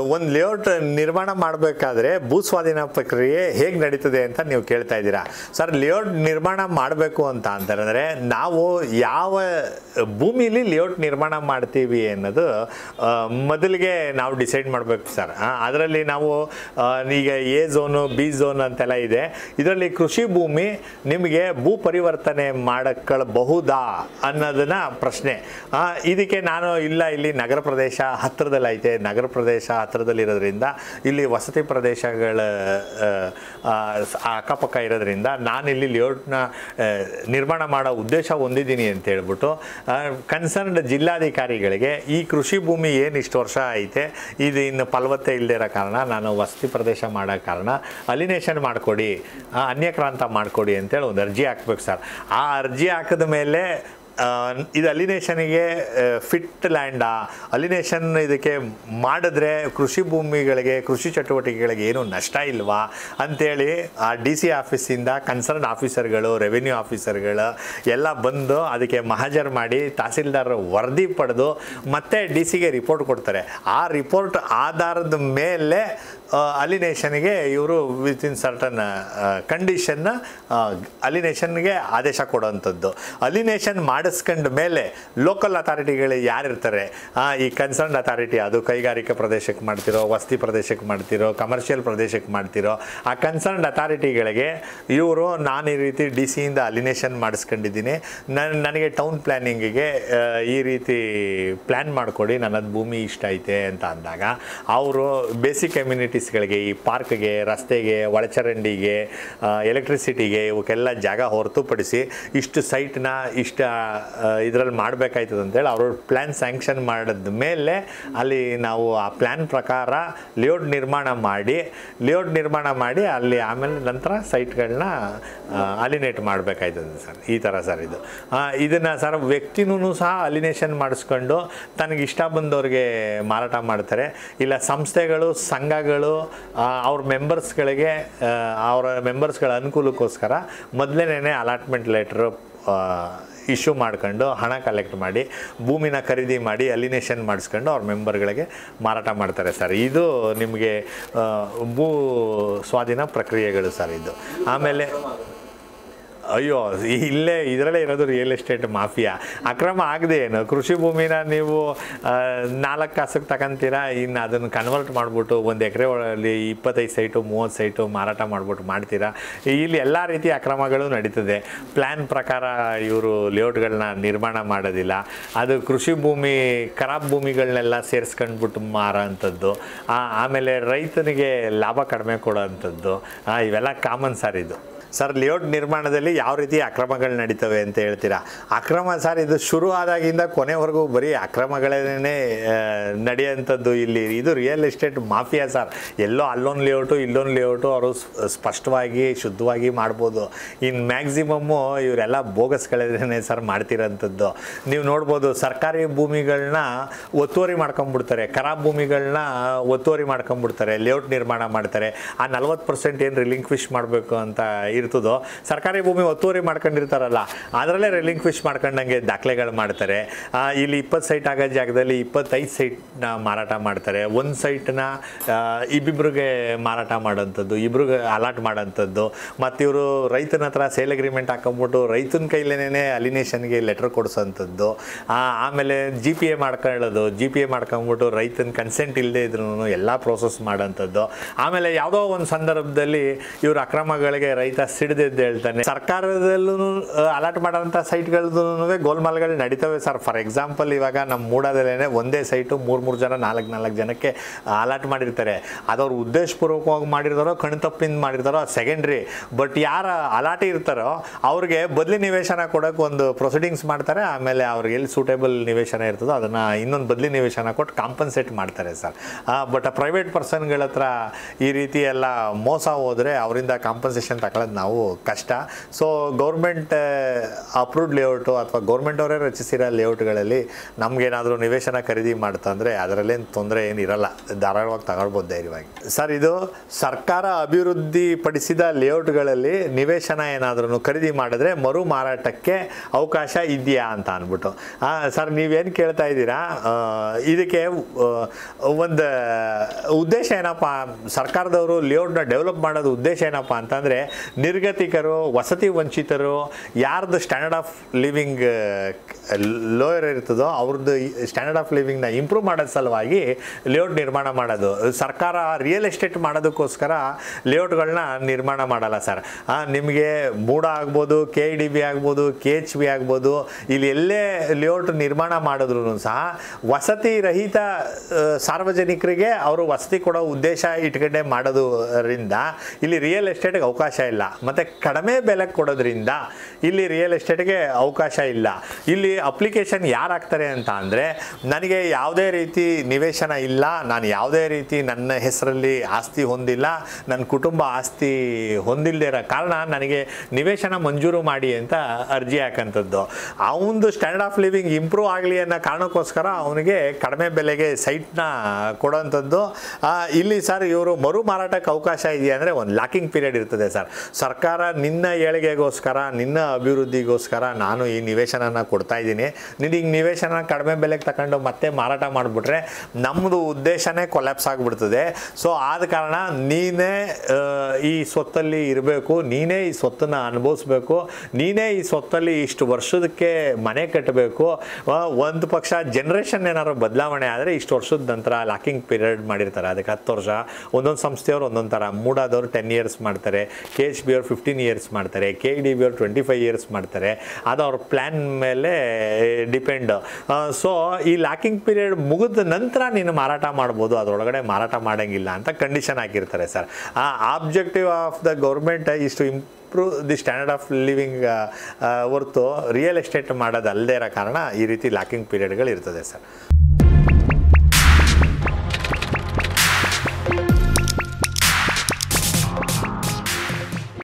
ಒಂದು ಲೇಔಟ್ ನಿರ್ಮಾಣ ಮಾಡಬೇಕಾದ್ರೆ ಭೂಸ್ವಾಧೀನ ಪ್ರಕ್ರಿಯೆ ಹೇಗೆ ನಡೀತದೆ ಅಂತ ನೀವು ಕೇಳ್ತಾ ಇದ್ದೀರಾ. ಸರ್, ಲೇಔಟ್ ನಿರ್ಮಾಣ ಮಾಡಬೇಕು ಅಂತ ಅಂತಂದರೆ ನಾವು ಯಾವ ಭೂಮಿಲಿ ಲೇಔಟ್ ನಿರ್ಮಾಣ ಮಾಡ್ತೀವಿ ಅನ್ನೋದು ಮೊದಲಿಗೆ ನಾವು ಡಿಸೈಡ್ ಮಾಡಬೇಕು ಸರ್. ಅದರಲ್ಲಿ ನಾವು ಈಗ ಎ ಝೋನು, ಬಿ ಝೋನ್ ಅಂತೆಲ್ಲ ಇದೆ. ಇದರಲ್ಲಿ ಕೃಷಿ ಭೂಮಿ ನಿಮಗೆ ಭೂ ಪರಿವರ್ತನೆ ಮಾಡಕೊಳ್ಳಬಹುದಾ ಅನ್ನೋದನ್ನ ಪ್ರಶ್ನೆ. ಇದಕ್ಕೆ ನಾನು ಇಲ್ಲಿ ನಗರ ಪ್ರದೇಶ ಹತ್ತಿರದಲ್ಲಿ ಐತೆ, ನಗರ ಪ್ರದೇಶ ಹತ್ತಿರದಲ್ಲಿರೋದ್ರಿಂದ ಇಲ್ಲಿ ವಸತಿ ಪ್ರದೇಶಗಳ ಅಕ್ಕಪಕ್ಕ ಇರೋದ್ರಿಂದ ನಾನಿಲ್ಲಿ ಲೇಔಟ್ನ ನಿರ್ಮಾಣ ಮಾಡೋ ಉದ್ದೇಶ ಹೊಂದಿದ್ದೀನಿ ಅಂತ ಹೇಳ್ಬಿಟ್ಟು ಕನ್ಸರ್ನ್ಡ್ ಜಿಲ್ಲಾಧಿಕಾರಿಗಳಿಗೆ ಈ ಕೃಷಿ ಭೂಮಿ ಏನು ಇಷ್ಟು ವರ್ಷ ಐತೆ, ಇದು ಇನ್ನು ಫಲವತ್ತೆ ಇಲ್ಲದೇ ಇರೋ ಕಾರಣ ನಾನು ವಸತಿ ಪ್ರದೇಶ ಮಾಡೋ ಕಾರಣ ಅಲಿನೇಷನ್ ಮಾಡಿಕೊಡಿ, ಅನ್ಯಕ್ರಾಂತ ಮಾಡಿಕೊಡಿ ಅಂತೇಳಿ ಒಂದು ಅರ್ಜಿ ಹಾಕ್ಬೇಕು ಸರ್. ಆ ಅರ್ಜಿ ಹಾಕಿದ ಮೇಲೆ ಇದು ಅಲಿನೇಷನ್ಗೆ ಫಿಟ್ ಲ್ಯಾಂಡಾ, ಅಲಿನೇಷನ್ ಇದಕ್ಕೆ ಮಾಡಿದ್ರೆ ಕೃಷಿ ಭೂಮಿಗಳಿಗೆ, ಕೃಷಿ ಚಟುವಟಿಕೆಗಳಿಗೆ ಏನು ನಷ್ಟ ಇಲ್ವಾ ಅಂಥೇಳಿ ಆ ಡಿ ಸಿ ಆಫೀಸಿಂದ ಕನ್ಸರ್ನ್ ಆಫೀಸರ್ಗಳು, ರೆವಿನ್ಯೂ ಆಫೀಸರ್ಗಳು ಎಲ್ಲ ಬಂದು ಅದಕ್ಕೆ ಮಹಾಜರ್ ಮಾಡಿ ತಹಸೀಲ್ದಾರ್ ವರದಿ ಪಡೆದು ಮತ್ತೆ ಡಿ ಸಿಗೆ ರಿಪೋರ್ಟ್ ಕೊಡ್ತಾರೆ. ಆ ರಿಪೋರ್ಟ್ ಆಧಾರದ ಮೇಲೆ ಅಲಿನೇಷನ್ಗೆ ಇವರು ವಿತಿನ್ ಸರ್ಟನ್ ಕಂಡೀಷನ್ನ ಅಲಿನೇಷನ್ಗೆ ಆದೇಶ ಕೊಡೋವಂಥದ್ದು. ಅಲಿನೇಷನ್ ಮಾಡಿಸ್ಕೊಂಡ ಮೇಲೆ ಲೋಕಲ್ ಅಥಾರಿಟಿಗಳು ಯಾರಿರ್ತಾರೆ, ಈ ಕನ್ಸರ್ನ್ ಅಥಾರಿಟಿ, ಅದು ಕೈಗಾರಿಕಾ ಪ್ರದೇಶಕ್ಕೆ ಮಾಡ್ತಿರೋ, ವಸತಿ ಪ್ರದೇಶಕ್ಕೆ ಮಾಡ್ತಿರೋ, ಕಮರ್ಷಿಯಲ್ ಪ್ರದೇಶಕ್ಕೆ ಮಾಡ್ತಿರೋ ಆ ಕನ್ಸರ್ನ್ ಅಥಾರಿಟಿಗಳಿಗೆ ಇವರು ನಾನು ಈ ರೀತಿ ಡಿ ಸಿಯಿಂದ ಅಲಿನೇಷನ್ ಮಾಡಿಸ್ಕೊಂಡಿದ್ದೀನಿ, ನನಗೆ ಟೌನ್ ಪ್ಲ್ಯಾನಿಂಗಿಗೆ ಈ ರೀತಿ ಪ್ಲ್ಯಾನ್ ಮಾಡಿಕೊಡಿ, ನನ್ನದು ಭೂಮಿ ಇಷ್ಟ ಐತೆ ಅಂತ ಅಂದಾಗ ಅವರು ಬೇಸಿಕ್ ಕಮ್ಯುನಿಟೀಸ್ಗಳಿಗೆ, ಈ ಪಾರ್ಕ್ಗೆ, ರಸ್ತೆಗೆ, ಒಳಚರಂಡಿಗೆ, ಎಲೆಕ್ಟ್ರಿಸಿಟಿಗೆ ಇವಕ್ಕೆಲ್ಲ ಜಾಗ ಹೊರತುಪಡಿಸಿ ಇಷ್ಟು ಸೈಟ್ನ ಇಷ್ಟು ಇದರಲ್ಲಿ ಮಾಡಬೇಕಾಯ್ತದೆ ಅಂತೇಳಿ ಅವರು ಪ್ಲ್ಯಾನ್ ಸ್ಯಾಂಕ್ಷನ್ ಮಾಡಿದ ಮೇಲೆ ಅಲ್ಲಿ ನಾವು ಆ ಪ್ಲ್ಯಾನ್ ಪ್ರಕಾರ ಲೇಔಟ್ ನಿರ್ಮಾಣ ಮಾಡಿ ಅಲ್ಲಿ ಆಮೇಲೆ ನಂತರ ಸೈಟ್ಗಳನ್ನ ಅಲಿನೇಟ್ ಮಾಡಬೇಕಾಯ್ತದೆ ಸರ್. ಈ ಥರ ಸರ್ ಇದನ್ನು ಸರ್ ವ್ಯಕ್ತಿನೂ ಸಹ ಅಲಿನೇಷನ್ ಮಾಡಿಸ್ಕೊಂಡು ತನಗಿಷ್ಟ ಬಂದವ್ರಿಗೆ ಮಾರಾಟ ಮಾಡ್ತಾರೆ. ಇಲ್ಲ ಸಂಸ್ಥೆಗಳು, ಸಂಘಗಳು ಅವ್ರ ಮೆಂಬರ್ಸ್ಗಳ ಅನುಕೂಲಕ್ಕೋಸ್ಕರ ಮೊದಲನೇ ಅಲಾಟ್ಮೆಂಟ್ ಲೆಟ್ರು ಇಶ್ಯೂ ಮಾಡ್ಕೊಂಡು ಹಣ ಕಲೆಕ್ಟ್ ಮಾಡಿ ಭೂಮಿನ ಖರೀದಿ ಮಾಡಿ ಅಲಿನೇಷನ್ ಮಾಡಿಸ್ಕೊಂಡು ಅವ್ರ ಮೆಂಬರ್ಗಳಿಗೆ ಮಾರಾಟ ಮಾಡ್ತಾರೆ ಸರ್. ಇದು ನಿಮಗೆ ಭೂ ಸ್ವಾಧೀನ ಪ್ರಕ್ರಿಯೆಗಳು ಸರ್ ಇದು. ಆಮೇಲೆ ಅಯ್ಯೋ, ಇದರಲ್ಲೇ ಇರೋದು ರಿಯಲ್ ಎಸ್ಟೇಟ್ ಮಾಫಿಯಾ. ಅಕ್ರಮ ಆಗದೆ ಏನು, ಕೃಷಿ ಭೂಮಿನ ನೀವು 4 ಕಾಸಿಗೆ ತಗೊಂತೀರಾ, ಇನ್ನು ಅದನ್ನು ಕನ್ವರ್ಟ್ ಮಾಡಿಬಿಟ್ಟು 1 ಎಕರೆ ಒಳಗೆ 25 ಸೈಟು 30 ಸೈಟು ಮಾರಾಟ ಮಾಡಿಬಿಟ್ಟು ಮಾಡ್ತೀರಾ. ಇಲ್ಲಿ ಎಲ್ಲ ರೀತಿಯ ಅಕ್ರಮಗಳು ನಡೀತದೆ. ಪ್ಲ್ಯಾನ್ ಪ್ರಕಾರ ಇವರು ಲೇಔಟ್ಗಳನ್ನ ನಿರ್ಮಾಣ ಮಾಡೋದಿಲ್ಲ. ಅದು ಕೃಷಿ ಭೂಮಿ, ಖರಾಬ್ ಭೂಮಿಗಳನ್ನೆಲ್ಲ ಸೇರಿಸ್ಕೊಂಡ್ಬಿಟ್ಟು ಮಾರೋ ಅಂಥದ್ದು. ಆಮೇಲೆ ರೈತನಿಗೆ ಲಾಭ ಕಡಿಮೆ ಕೊಡೋ ಅಂಥದ್ದು, ಇವೆಲ್ಲ ಕಾಮನ್ ಸರ್ ಇದು. ಸರ್, ಲೇಔಟ್ ನಿರ್ಮಾಣದಲ್ಲಿ ಯಾವ ರೀತಿ ಅಕ್ರಮಗಳು ನಡೀತವೆ ಅಂತ ಹೇಳ್ತೀರಾ? ಅಕ್ರಮ ಸರ್, ಇದು ಶುರು ಆದಾಗಿಂದ ಕೊನೆವರೆಗೂ ಬರೀ ಅಕ್ರಮಗಳೇ ನಡೆಯೋಂಥದ್ದು ಇಲ್ಲಿ. ಇದು ರಿಯಲ್ ಎಸ್ಟೇಟ್ ಮಾಫಿಯಾ ಸರ್. ಎಲ್ಲೋ ಅಲ್ಲೊಂದು ಲೇಔಟು ಇಲ್ಲೊಂದು ಲೇಔಟು ಅವರು ಸ್ಪಷ್ಟವಾಗಿ ಶುದ್ಧವಾಗಿ ಮಾಡ್ಬೋದು. ಇನ್ನು ಮ್ಯಾಕ್ಸಿಮಮ್ಮು ಇವರೆಲ್ಲ ಬೋಗಸ್ಗಳೇ ಸರ್ ಮಾಡ್ತಿರೋಂಥದ್ದು. ನೀವು ನೋಡ್ಬೋದು, ಸರ್ಕಾರಿ ಭೂಮಿಗಳನ್ನ ಒತ್ತುವರಿ ಮಾಡ್ಕೊಂಬಿಡ್ತಾರೆ, ಖರಾಬ್ ಭೂಮಿಗಳನ್ನ ಒತ್ತುವರಿ ಮಾಡ್ಕೊಂಬಿಡ್ತಾರೆ, ಲೇಔಟ್ ನಿರ್ಮಾಣ ಮಾಡ್ತಾರೆ. ಆ 40% ಏನು ರಿಲಿಂಕ್ವಿಶ್ ಮಾಡಬೇಕು ಅಂತ ಇರ್ತದೋ, ಸರ್ಕಾರಿ ಭೂಮಿ ಒತ್ತುವರಿ ಮಾಡ್ಕೊಂಡಿರ್ತಾರಲ್ಲ ಅದರಲ್ಲೇ ರಿಲಿಂಕ್ವಿಶ್ ಮಾಡ್ಕೊಂಡಂಗೆ ದಾಖಲೆಗಳು ಮಾಡ್ತಾರೆ. ಇಲ್ಲಿ 20 ಸೈಟ್ ಆಗೋ ಜಾಗದಲ್ಲಿ 25 ಸೈಟ್ನ ಮಾರಾಟ ಮಾಡ್ತಾರೆ. 1 ಸೈಟ್ನ ಇಬ್ಬಿಬ್ರಿಗೆ ಮಾರಾಟ ಮಾಡೋಂಥದ್ದು, ಇಬ್ರಿಗೆ ಅಲಾಟ್ ಮಾಡೋಂಥದ್ದು. ಮತ್ತು ಇವರು ರೈತನ ಹತ್ರ ಸೇಲ್ ಅಗ್ರಿಮೆಂಟ್ ಹಾಕೊಂಬಿಟ್ಟು ರೈತನ ಕೈಲೇನೆ ಅಲಿನೇಷನ್ಗೆ ಲೆಟರ್ ಕೊಡಿಸೋಂಥದ್ದು. ಆಮೇಲೆ GPA ಮಾಡ್ಕೊಳ್ಳೋದು, GPA ಮಾಡ್ಕೊಂಬಿಟ್ಟು ರೈತನ ಕನ್ಸೆಂಟ್ ಇಲ್ಲದೆ ಇದ್ರೂ ಎಲ್ಲ ಪ್ರೋಸೆಸ್ ಮಾಡೋಂಥದ್ದು. ಆಮೇಲೆ ಯಾವುದೋ ಒಂದು ಸಂದರ್ಭದಲ್ಲಿ ಇವರು ಅಕ್ರಮಗಳಿಗೆ ರೈತ ಸಿಡಿದೆದ್ದು ಹೇಳ್ತಾನೆ. ಸರ್ಕಾರದಲ್ಲೂ ಅಲಾಟ್ ಮಾಡೋಂಥ ಸೈಟ್ಗಳದ್ದು ಗೋಲ್ಮಾಲ್ಗಳು ನಡೀತವೆ ಸರ್. ಫಾರ್ ಎಕ್ಸಾಂಪಲ್, ಇವಾಗ ನಮ್ಮ ಮೂಡಾದಲ್ಲೇ ಒಂದೇ ಸೈಟು 3 ಜನ 4 ಜನಕ್ಕೆ ಅಲಾಟ್ ಮಾಡಿರ್ತಾರೆ. ಅದವ್ರು ಉದ್ದೇಶಪೂರ್ವಕವಾಗಿ ಮಾಡಿರ್ತಾರೋ ಕಣ್ತಪ್ಪಿಂದ ಮಾಡಿರ್ತಾರೋ ಸೆಕೆಂಡ್ರಿ. ಬಟ್ ಯಾರು ಅಲಾಟಿ ಇರ್ತಾರೋ ಅವ್ರಿಗೆ ಬದಲಿ ನಿವೇಶನ ಕೊಡೋಕೆ ಒಂದು ಪ್ರೊಸೀಡಿಂಗ್ಸ್ ಮಾಡ್ತಾರೆ. ಆಮೇಲೆ ಅವ್ರಿಗೆ ಎಲ್ಲಿ ಸೂಟೇಬಲ್ ನಿವೇಶನ ಇರ್ತದೋ ಅದನ್ನು ಇನ್ನೊಂದು ಬದಲಿ ನಿವೇಶನ ಕೊಟ್ಟು ಕಾಂಪನ್ಸೇಟ್ ಮಾಡ್ತಾರೆ ಸರ್. ಬಟ್ ಪ್ರೈವೇಟ್ ಪರ್ಸನ್ಗಳ ಹತ್ರ ಈ ರೀತಿ ಎಲ್ಲ ಮೋಸ ಹೋದರೆ ಅವರಿಂದ ಕಾಂಪನ್ಸೇಷನ್ ತಗೊಳ್ಳೋದು ನಾವು ಕಷ್ಟ. ಸೊ ಗೌರ್ಮೆಂಟ್ ಅಪ್ರೂವ್ಡ್ ಲೇಔಟು ಅಥವಾ ಗೌರ್ಮೆಂಟ್ ಅವರೇ ರಚಿಸಿರೋ ಲೇಔಟ್ಗಳಲ್ಲಿ ನಮಗೇನಾದರೂ ನಿವೇಶನ ಖರೀದಿ ಮಾಡ್ತಂದರೆ ಅದರಲ್ಲೇನು ತೊಂದರೆ ಏನಿರಲ್ಲ, ಧಾರಾಳವಾಗಿ ತಗೊಳ್ಬೋದು ಧೈರ್ಯವಾಗಿ. ಸರ್, ಇದು ಸರ್ಕಾರ ಅಭಿವೃದ್ಧಿಪಡಿಸಿದ ಲೇಔಟ್ಗಳಲ್ಲಿ ನಿವೇಶನ ಏನಾದ್ರೂ ಖರೀದಿ ಮಾಡಿದ್ರೆ ಮರು ಮಾರಾಟಕ್ಕೆ ಅವಕಾಶ ಇದೆಯಾ ಅಂತ ಅಂದ್ಬಿಟ್ಟು. ಸರ್, ನೀವೇನು ಕೇಳ್ತಾ ಇದ್ದೀರಾ, ಇದಕ್ಕೆ ಒಂದು ಉದ್ದೇಶ ಏನಪ್ಪ, ಸರ್ಕಾರದವರು ಲೇಔಟ್ನ ಡೆವಲಪ್ ಮಾಡೋದು ಉದ್ದೇಶ ಏನಪ್ಪ ಅಂತಂದರೆ ನಿರ್ಗತಿಕರು, ವಸತಿ ವಂಚಿತರು, ಯಾರ್ದು ಸ್ಟ್ಯಾಂಡರ್ಡ್ ಆಫ್ ಲಿವಿಂಗ್ ಲೋಯರ್ ಇರ್ತದೋ ಅವ್ರದ್ದು ಸ್ಟ್ಯಾಂಡರ್ಡ್ ಆಫ್ ಲಿವಿಂಗ್ನ ಇಂಪ್ರೂವ್ ಮಾಡೋದ ಸಲುವಾಗಿ ಲೇಔಟ್ ನಿರ್ಮಾಣ ಮಾಡೋದು. ಸರ್ಕಾರ ರಿಯಲ್ ಎಸ್ಟೇಟ್ ಮಾಡೋದಕ್ಕೋಸ್ಕರ ಲೇಔಟ್ಗಳನ್ನ ನಿರ್ಮಾಣ ಮಾಡಲ್ಲ ಸರ್. ನಿಮಗೆ ಮೂಡ ಆಗ್ಬೋದು, KIDB ಆಗ್ಬೋದು, KHB ಆಗ್ಬೋದು, ಇಲ್ಲಿ ಎಲ್ಲೇ ಲೇಔಟ್ ನಿರ್ಮಾಣ ಮಾಡಿದ್ರು ಸಹ ವಸತಿ ರಹಿತ ಸಾರ್ವಜನಿಕರಿಗೆ ಅವರು ವಸತಿ ಕೊಡೋ ಉದ್ದೇಶ ಇಟ್ಕೊಂಡೆ ಮಾಡೋದ್ರಿಂದ ಇಲ್ಲಿ ರಿಯಲ್ ಎಸ್ಟೇಟ್ಗೆ ಅವಕಾಶ ಇಲ್ಲ. ಮತ್ತು ಕಡಿಮೆ ಬೆಲೆ ಕೊಡೋದ್ರಿಂದ ಇಲ್ಲಿ ರಿಯಲ್ ಎಸ್ಟೇಟ್ಗೆ ಅವಕಾಶ ಇಲ್ಲ. ಇಲ್ಲಿ ಅಪ್ಲಿಕೇಶನ್ ಯಾರು ಹಾಕ್ತಾರೆ ಅಂತ ಅಂದರೆ, ನನಗೆ ಯಾವುದೇ ರೀತಿ ನಿವೇಶನ ಇಲ್ಲ, ನಾನು ಯಾವುದೇ ರೀತಿ ನನ್ನ ಹೆಸರಲ್ಲಿ ಆಸ್ತಿ ಹೊಂದಿಲ್ಲ, ನನ್ನ ಕುಟುಂಬ ಆಸ್ತಿ ಹೊಂದಿಲ್ಲದೆ ಇರೋ ಕಾರಣ ನನಗೆ ನಿವೇಶನ ಮಂಜೂರು ಮಾಡಿ ಅಂತ ಅರ್ಜಿ ಹಾಕಂಥದ್ದು. ಅವನದು ಸ್ಟ್ಯಾಂಡರ್ಡ್ ಆಫ್ ಲಿವಿಂಗ್ ಇಂಪ್ರೂವ್ ಆಗಲಿ ಅನ್ನೋ ಕಾರಣಕ್ಕೋಸ್ಕರ ಅವನಿಗೆ ಕಡಿಮೆ ಬೆಲೆಗೆ ಸೈಟ್ನ ಕೊಡೋವಂಥದ್ದು. ಇಲ್ಲಿ ಸರ್ ಇವರು ಮರು ಮಾರಾಟಕ್ಕೆ ಅವಕಾಶ ಇದೆಯಾ ಅಂದರೆ ಒಂದು ಲಾಕಿಂಗ್ ಪೀರಿಯಡ್ ಇರ್ತದೆ ಸರ್. ಸರ್ಕಾರ ನಿನ್ನ ಏಳಿಗೆಗೋಸ್ಕರ, ನಿನ್ನ ಅಭಿವೃದ್ಧಿಗೋಸ್ಕರ ನಾನು ಈ ನಿವೇಶನನ ಕೊಡ್ತಾ ಇದ್ದೀನಿ, ನಿನಗೆ ನಿವೇಶನ ಕಡಿಮೆ ಬೆಲೆಗೆ ತಗೊಂಡು ಮತ್ತೆ ಮಾರಾಟ ಮಾಡಿಬಿಟ್ರೆ ನಮ್ಮದು ಉದ್ದೇಶನೇ ಕೊಲ್ಯಾಪ್ಸ್ ಆಗಿಬಿಡ್ತದೆ. ಸೊ ಆದ ಕಾರಣ ನೀನೇ ಈ ಸ್ವತ್ತಲ್ಲಿ ಇರಬೇಕು, ನೀನೇ ಈ ಸ್ವತ್ತನ್ನು ಅನುಭವಿಸ್ಬೇಕು, ನೀನೇ ಈ ಸ್ವತ್ತಲ್ಲಿ ಇಷ್ಟು ವರ್ಷದಕ್ಕೆ ಮನೆ ಕಟ್ಟಬೇಕು. ಒಂದು ಪಕ್ಷ ಜನ್ರೇಷನ್ ಏನಾದ್ರು ಬದಲಾವಣೆ ಆದರೆ ಇಷ್ಟು ವರ್ಷದ ನಂತರ ಲಾಕಿಂಗ್ ಪೀರಿಯಡ್ ಮಾಡಿರ್ತಾರೆ, ಅದಕ್ಕೆ 10 ವರ್ಷ. ಒಂದೊಂದು ಸಂಸ್ಥೆಯವರು ಒಂದೊಂದು ಥರ, ಮೂಡಾದವ್ರು 10 ಇಯರ್ಸ್ ಮಾಡ್ತಾರೆ, KHB ಅವ್ರು 15 ಇಯರ್ಸ್ ಮಾಡ್ತಾರೆ, KIDB ಅವ್ರು 25 ಇಯರ್ಸ್ ಮಾಡ್ತಾರೆ. ಅದು ಅವ್ರ ಪ್ಲ್ಯಾನ್ ಮೇಲೆ ಡಿಪೆಂಡ್. ಸೊ ಈ ಲಾಕಿಂಗ್ ಪೀರಿಯಡ್ ಮುಗಿದ ನಂತರ ನೀನು ಮಾರಾಟ ಮಾಡ್ಬೋದು, ಅದರೊಳಗಡೆ ಮಾರಾಟ ಮಾಡೋಂಗಿಲ್ಲ ಅಂತ ಕಂಡೀಷನ್ ಹಾಕಿರ್ತಾರೆ sir. Objective of the government is to improve the standard of living ಹೊರತು ರಿಯಲ್ ಎಸ್ಟೇಟ್ ಮಾಡೋದು ಅಲ್ಲದೇ ಇರೋ ಕಾರಣ ಈ ರೀತಿ ಲಾಕಿಂಗ್ ಪೀರಿಯಡ್ಗಳು ಇರ್ತದೆ ಸರ್.